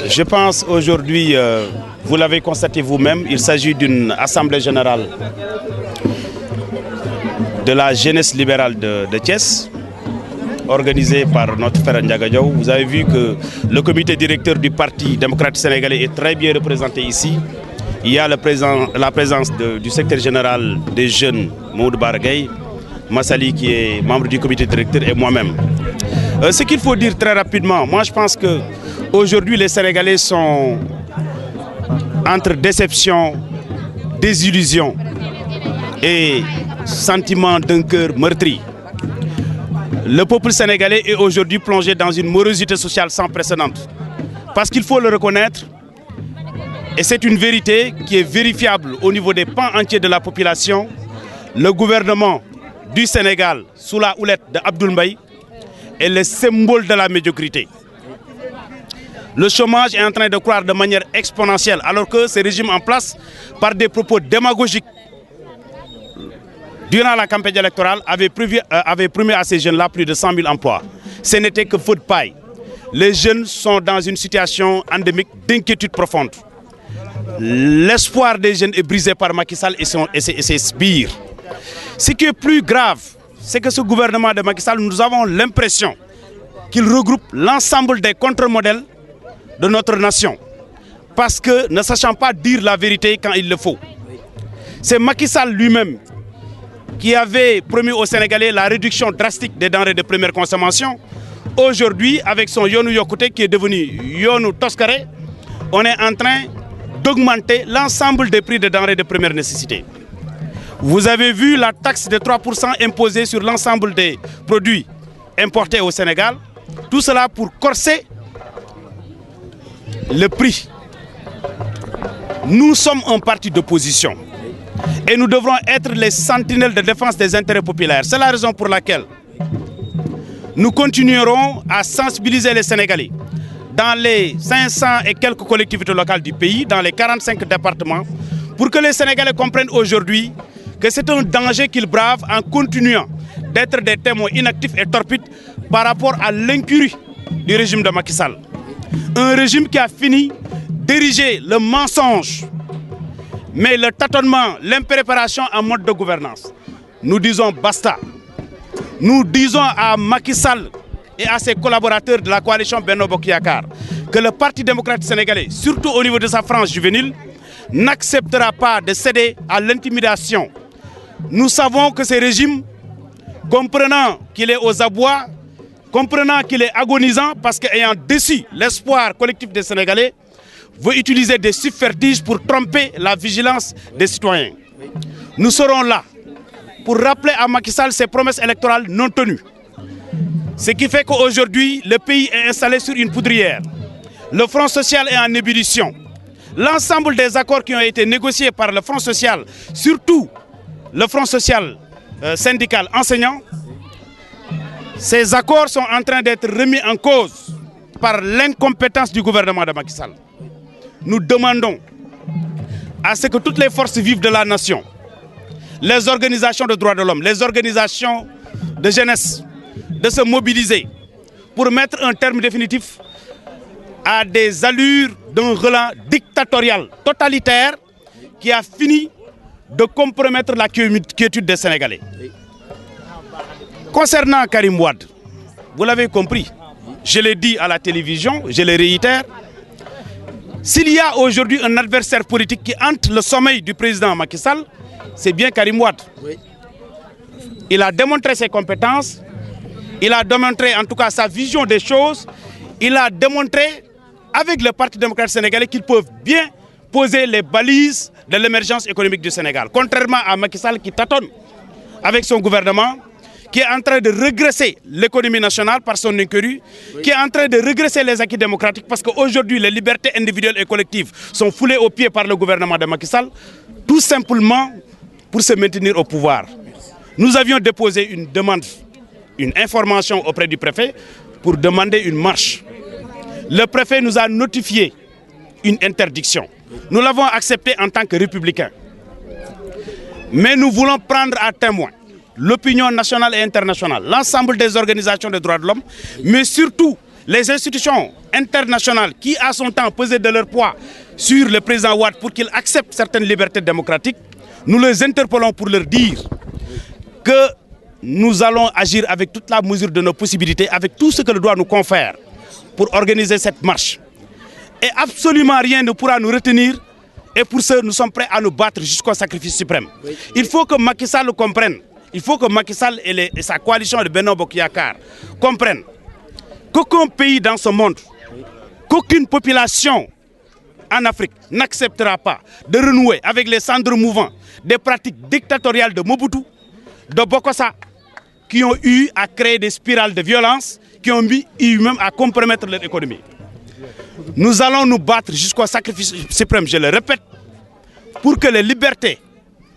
Je pense aujourd'hui, vous l'avez constaté vous-même, il s'agit d'une assemblée générale de la jeunesse libérale de Thiès, organisée par notre frère Ndiaga Diaw. Vous avez vu que le comité directeur du Parti démocrate sénégalais est très bien représenté ici. Il y a la présence du secrétaire général des jeunes, Maud Bargueil, Massali qui est membre du comité directeur et moi-même. Ce qu'il faut dire très rapidement, moi je pense qu'aujourd'hui les Sénégalais sont entre déception, désillusion et sentiment d'un cœur meurtri. Le peuple sénégalais est aujourd'hui plongé dans une morosité sociale sans précédent. Parce qu'il faut le reconnaître, et c'est une vérité qui est vérifiable au niveau des pans entiers de la population, le gouvernement du Sénégal, sous la houlette d'Abdoul Mbaye, est le symbole de la médiocrité. Le chômage est en train de croître de manière exponentielle, alors que ce régime en place, par des propos démagogiques, durant la campagne électorale, avait promis à ces jeunes-là plus de 100 000 emplois. Ce n'était que feu de paille. Les jeunes sont dans une situation endémique d'inquiétude profonde. L'espoir des jeunes est brisé par Macky Sall et ses sbires. Ce qui est plus grave, c'est que ce gouvernement de Macky Sall, nous avons l'impression qu'il regroupe l'ensemble des contre-modèles de notre nation. Parce que ne sachant pas dire la vérité quand il le faut. C'est Macky Sall lui-même qui avait promis aux Sénégalais la réduction drastique des denrées de première consommation. Aujourd'hui, avec son Yonou Yokouté qui est devenu Yonou Toskare, on est en train d'augmenter l'ensemble des prix des denrées de première nécessité. Vous avez vu la taxe de 3% imposée sur l'ensemble des produits importés au Sénégal. Tout cela pour corser le prix. Nous sommes un parti d'opposition et nous devrons être les sentinelles de défense des intérêts populaires. C'est la raison pour laquelle nous continuerons à sensibiliser les Sénégalais dans les 500 et quelques collectivités locales du pays, dans les 45 départements, pour que les Sénégalais comprennent aujourd'hui que c'est un danger qu'ils bravent en continuant d'être des témoins inactifs et torpides par rapport à l'incurie du régime de Macky Sall. Un régime qui a fini d'ériger le mensonge, mais le tâtonnement, l'impréparation en mode de gouvernance. Nous disons basta. Nous disons à Macky Sall et à ses collaborateurs de la coalition Benno Bokk Yakaar que le Parti démocrate sénégalais, surtout au niveau de sa frange juvénile, n'acceptera pas de céder à l'intimidation. Nous savons que ce régime, comprenant qu'il est aux abois, comprenant qu'il est agonisant parce qu'ayant déçu l'espoir collectif des Sénégalais, veut utiliser des subterfuges pour tromper la vigilance des citoyens. Nous serons là pour rappeler à Macky Sall ses promesses électorales non tenues. Ce qui fait qu'aujourd'hui, le pays est installé sur une poudrière. Le Front social est en ébullition. L'ensemble des accords qui ont été négociés par le Front social, surtout le Front social syndical enseignant, ces accords sont en train d'être remis en cause par l'incompétence du gouvernement de Macky Sall. Nous demandons à ce que toutes les forces vives de la nation, les organisations de droits de l'homme, les organisations de jeunesse, de se mobiliser pour mettre un terme définitif à des allures d'un relent dictatorial, totalitaire, qui a fini de compromettre la quiétude des Sénégalais. Concernant Karim Wade, vous l'avez compris, je l'ai dit à la télévision, je le réitère, s'il y a aujourd'hui un adversaire politique qui hante le sommeil du président Macky Sall, c'est bien Karim Wade. Il a démontré ses compétences, il a démontré en tout cas sa vision des choses, il a démontré avec le Parti démocrate sénégalais qu'ils peuvent bien poser les balises de l'émergence économique du Sénégal. Contrairement à Macky Sall qui tâtonne avec son gouvernement, qui est en train de régresser l'économie nationale par son incurie, qui est en train de régresser les acquis démocratiques parce qu'aujourd'hui les libertés individuelles et collectives sont foulées aux pieds par le gouvernement de Macky Sall, tout simplement pour se maintenir au pouvoir. Nous avions déposé une demande, une information auprès du préfet pour demander une marche. Le préfet nous a notifié une interdiction. Nous l'avons accepté en tant que républicains. Mais nous voulons prendre à témoin l'opinion nationale et internationale, l'ensemble des organisations de droits de l'homme, mais surtout les institutions internationales qui, à son temps, pesaient de leur poids sur le président Wade pour qu'il accepte certaines libertés démocratiques, nous les interpellons pour leur dire que nous allons agir avec toute la mesure de nos possibilités, avec tout ce que le droit nous confère pour organiser cette marche. Et absolument rien ne pourra nous retenir. Et pour ça, nous sommes prêts à nous battre jusqu'au sacrifice suprême. Il faut que Macky Sall le comprenne. Il faut que Macky Sall et sa coalition de Benno Bokk Yakaar comprennent qu'aucun pays dans ce monde, qu'aucune population en Afrique n'acceptera pas de renouer avec les cendres mouvantes des pratiques dictatoriales de Mobutu, de Bokassa, qui ont eu à créer des spirales de violence, qui ont eu même à compromettre leur économie. Nous allons nous battre jusqu'au sacrifice suprême, je le répète, pour que les libertés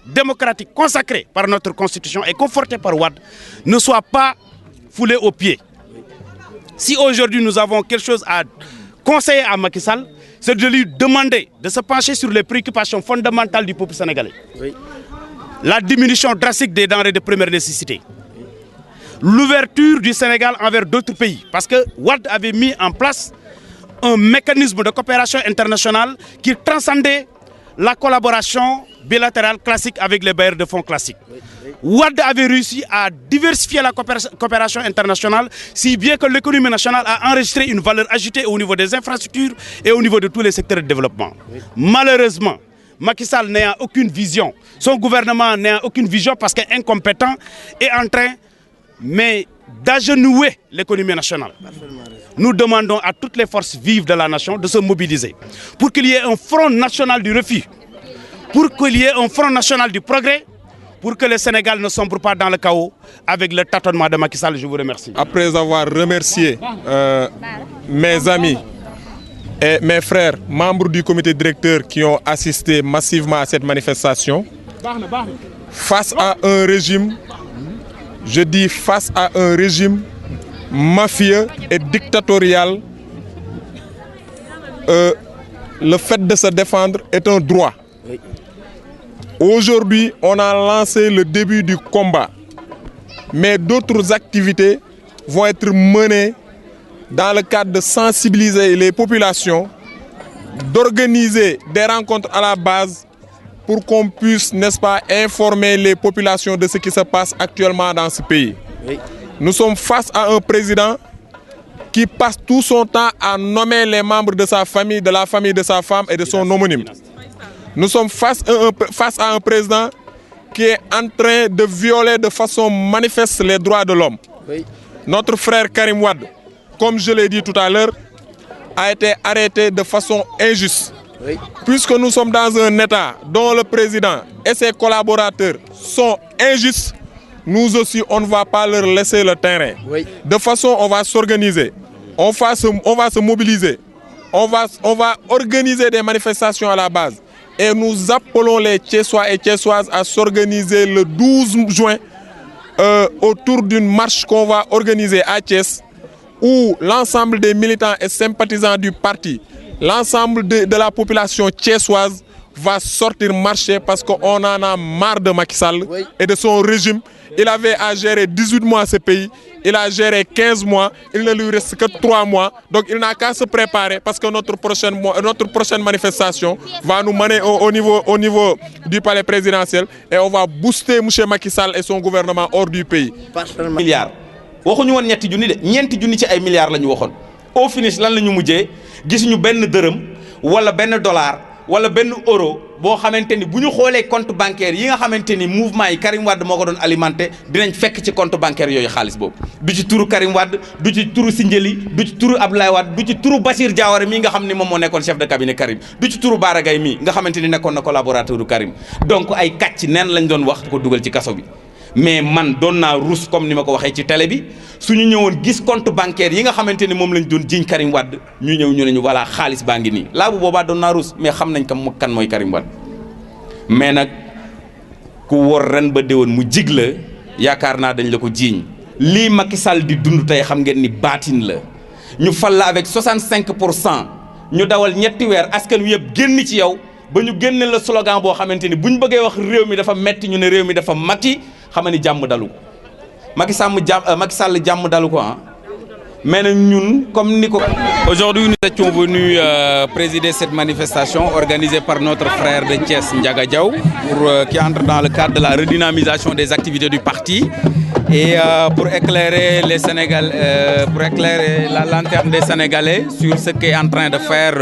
démocratiques consacrées par notre Constitution et confortées par Wade ne soient pas foulées aux pieds. Si aujourd'hui nous avons quelque chose à conseiller à Macky Sall, c'est de lui demander de se pencher sur les préoccupations fondamentales du peuple sénégalais. Oui. La diminution drastique des denrées de première nécessité. L'ouverture du Sénégal envers d'autres pays. Parce que Wade avait mis en place un mécanisme de coopération internationale qui transcendait la collaboration bilatérale classique avec les bailleurs de fonds classiques. Wade avait réussi à diversifier la coopération internationale, si bien que l'économie nationale a enregistré une valeur ajoutée au niveau des infrastructures et au niveau de tous les secteurs de développement. Malheureusement, Macky Sall n'a aucune vision. Son gouvernement n'a aucune vision parce qu'il est incompétent et en train d'agenouiller l'économie nationale. Nous demandons à toutes les forces vives de la nation de se mobiliser pour qu'il y ait un front national du refus, pour qu'il y ait un front national du progrès, pour que le Sénégal ne sombre pas dans le chaos avec le tâtonnement de Macky Sall. Je vous remercie. Après avoir remercié mes amis et mes frères, membres du comité directeur qui ont assisté massivement à cette manifestation, face à un régime, je dis face à un régime mafieux et dictatorial, le fait de se défendre est un droit. Aujourd'hui, on a lancé le début du combat, mais d'autres activités vont être menées dans le cadre de sensibiliser les populations, d'organiser des rencontres à la base pour qu'on puisse, n'est-ce pas, informer les populations de ce qui se passe actuellement dans ce pays. Oui. Nous sommes face à un président qui passe tout son temps à nommer les membres de sa famille, de la famille de sa femme et de son homonyme. Nous sommes face à un président qui est en train de violer de façon manifeste les droits de l'homme. Oui. Notre frère Karim Wade, comme je l'ai dit tout à l'heure, a été arrêté de façon injuste. Oui. Puisque nous sommes dans un État dont le président et ses collaborateurs sont injustes, nous aussi, on ne va pas leur laisser le terrain. Oui. De façon, on va s'organiser, on va se mobiliser, on va organiser des manifestations à la base. Et nous appelons les Thiessois et Thiessoises à s'organiser le 12 juin autour d'une marche qu'on va organiser à Thiès, où l'ensemble des militants et sympathisants du parti, l'ensemble de la population thiessoise va sortir marcher parce qu'on en a marre de Macky Sall et de son régime. Il avait à gérer 18 mois ce pays, il a géré 15 mois, il ne lui reste que 3 mois. Donc il n'a qu'à se préparer parce que notre prochaine manifestation va nous mener au niveau du palais présidentiel et on va booster M. Macky Sall et son gouvernement hors du pays. Milliards. waxuñu woon ñetti junni de ñeenti junni ci ay milliards la ñu waxoon au finish lan la ñu mujjee gisuñu benn dërëm wala benn dollar wala benn euro boo xamante ni bu ñu xoolee compte bancaire yi nga xamante ni mouvement yi Karim Wade moo ko doon alimenté dinañ fekk ci compte bancaire yooyu xaalis boobu du ci turu Karim Wade du ci turu Sindiély du ci turu Abdoulaye Wade du ci turu Bassirou Diawara mii nga xam ni moom moo nekkoon chef de cabinet Karim du ci turu Bara Gaye mii nga xamante ni nekkoon na collaborateur du Karim donc ay kàcc neen lañ doon wax ko dugal ci kaso bi. Mais man doon naa rus comme ni ma ko waxee ci télé bi suñu ñëwoon gis compte bancaire yi nga xamante ni moom lañ doon jiiñ Karim Wade ñu ñëw ñu ne ñu voilà xaalis baa ngi nii laa bu boobaa doon naa rus mais xam nañ kan mooy Karim Wade mais nag ku wor ren ba déwoon mu jig la yaakaar naa dañ la ko jiiñ lii Macky Sall di dund tey xam ngeen ni baatin la ñu fal la avec 65% ñu dawal ñetti weer askan wi yëpp génn ci yow ba ñu génne la slogan boo xamante ni buñ bëggee wax réew mi dafa metti ñu ne réew mi dafa Macky xam ni jàmm dalu ko Macky Sall jàmm dalu ko ah mais ñun comme Nico. Aujourd'hui, nous étions venus présider cette manifestation organisée par notre frère de Thiès, Ndiaga Diaw, qui entre dans le cadre de la redynamisation des activités du parti et pour éclairer les Sénégalais, pour éclairer la lanterne des Sénégalais sur ce qu'est en train de faire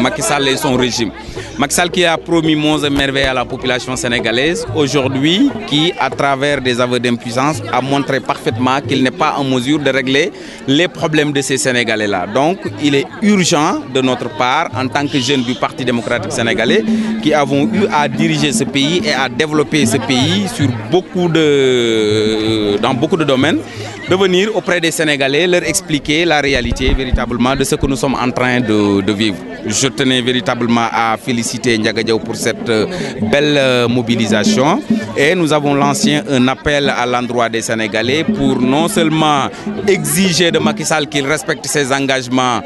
Macky Sall et son régime. Macky Sall qui a promis monts et merveilles à la population sénégalaise, aujourd'hui qui, à travers des aveux d'impuissance, a montré parfaitement qu'il n'est pas en mesure de régler les problèmes de ces Sénégalais-là. Donc, il est urgent de notre part, en tant que jeunes du Parti démocratique sénégalais, qui avons eu à diriger ce pays et à développer ce pays sur dans beaucoup de domaines, de venir auprès des Sénégalais, leur expliquer la réalité véritablement de ce que nous sommes en train de vivre. Je tenais véritablement à féliciter Ndiaga Diaw pour cette belle mobilisation et nous avons lancé un appel à l'endroit des Sénégalais pour non seulement exiger de Macky Sall qu'il respecte ses engagements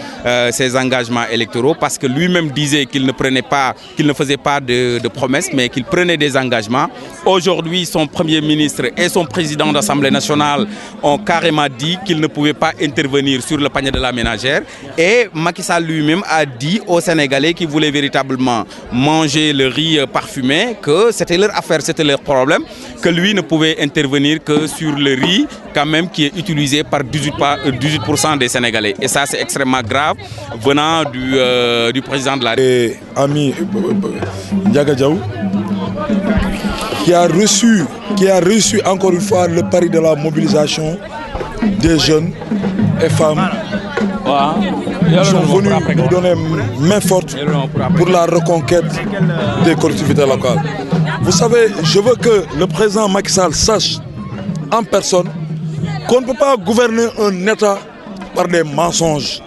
électoraux, parce que lui-même disait qu'il ne faisait pas de promesses, mais qu'il prenait des engagements. Aujourd'hui, son Premier ministre et son président d'Assemblée nationale ont carrément dit qu'il ne pouvait pas intervenir sur le panier de la ménagère. Et Macky Sall lui-même a dit aux Sénégalais qui voulaient véritablement manger le riz parfumé que c'était leur affaire, c'était leur problème, que lui ne pouvait intervenir que sur le riz quand même qui est utilisé par 18% des Sénégalais. Et ça, c'est extrêmement grave venant du président de la République. Ami Ndiaga Diaw, qui a reçu encore une fois le pari de la mobilisation des jeunes et femmes qui sont venus nous donner main forte pour la reconquête des collectivités locales. Vous savez, je veux que le président Macky Sall sache en personne qu'on ne peut pas gouverner un État par des mensonges.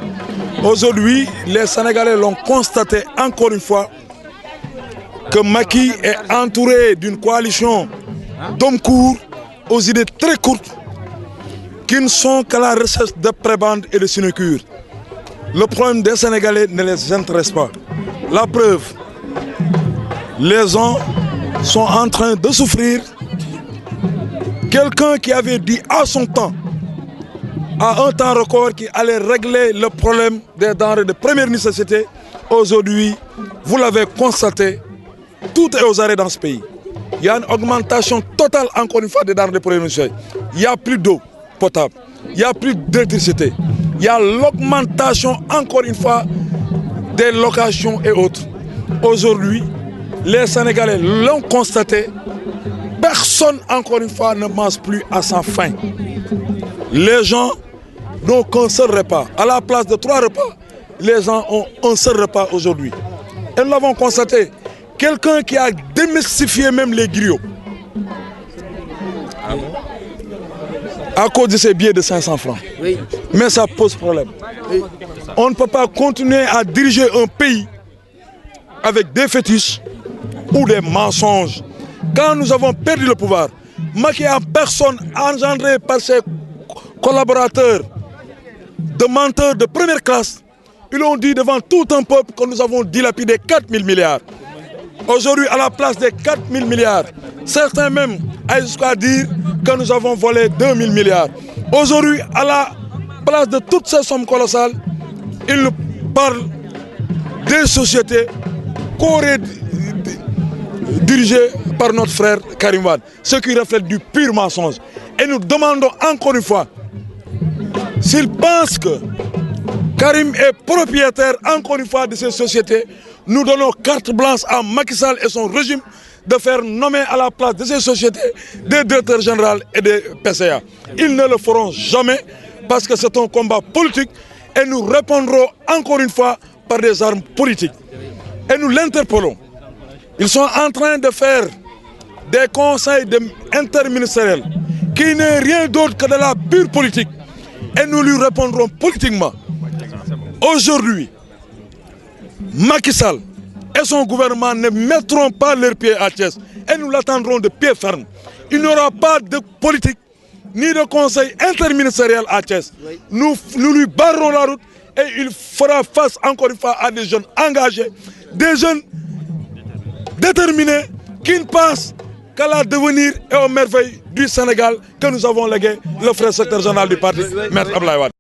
Aujourd'hui, les Sénégalais l'ont constaté encore une fois que Macky est entouré d'une coalition d'hommes courts aux idées très courtes qui ne sont qu'à la recherche de prébendes et de sinécures. Le problème des Sénégalais ne les intéresse pas. La preuve, les gens sont en train de souffrir. Quelqu'un qui avait dit à son temps, à un temps record, qui allait régler le problème des denrées de première nécessité, aujourd'hui, vous l'avez constaté, tout est aux arrêts dans ce pays. Il y a une augmentation totale, encore une fois, des denrées de première nécessité. Il n'y a plus d'eau potable, il n'y a plus d'électricité. Il y a l'augmentation, encore une fois, des locations et autres. Aujourd'hui, les Sénégalais l'ont constaté, personne, encore une fois, ne mange plus à sa faim. Les gens n'ont qu'un seul repas. À la place de 3 repas, les gens ont un seul repas aujourd'hui. Et nous l'avons constaté. Quelqu'un qui a démystifié même les griots. Ah bon? À cause de ces billets de 500 francs. Oui. Mais ça pose problème. Oui. On ne peut pas continuer à diriger un pays avec des fétiches ou des mensonges. Quand nous avons perdu le pouvoir, Macky en personne, engendré par ses collaborateurs, de menteurs de première classe, ils ont dit devant tout un peuple que nous avons dilapidé 4 000 milliards. Aujourd'hui, à la place des 4 000 milliards, certains même aillent jusqu'à dire que nous avons volé 2 000 milliards. Aujourd'hui, à la place de toutes ces sommes colossales, ils nous parlent des sociétés dirigées par notre frère Karim Wade, ce qui reflète du pur mensonge. Et nous demandons encore une fois, s'ils pensent que Karim est propriétaire encore une fois de ces sociétés, nous donnons carte blanche à Macky Sall et son régime de faire nommer à la place de ces sociétés des directeurs généraux et des PCA. Ils ne le feront jamais parce que c'est un combat politique et nous répondrons encore une fois par des armes politiques. Et nous l'interpellons. Ils sont en train de faire des conseils interministériels qui n'est rien d'autre que de la pure politique. Et nous lui répondrons politiquement. Aujourd'hui, Macky Sall et son gouvernement ne mettront pas leurs pieds à Thiès et nous l'attendrons de pied ferme. Il n'y aura pas de politique ni de conseil interministériel à Thiès. Nous lui barrerons la route et il fera face encore une fois à des jeunes engagés, des jeunes déterminés qui ne pensent qu'à la devenir et aux merveilles du Sénégal que nous avons légué le frère secrétaire général du parti, Maître Abdoulaye Wade.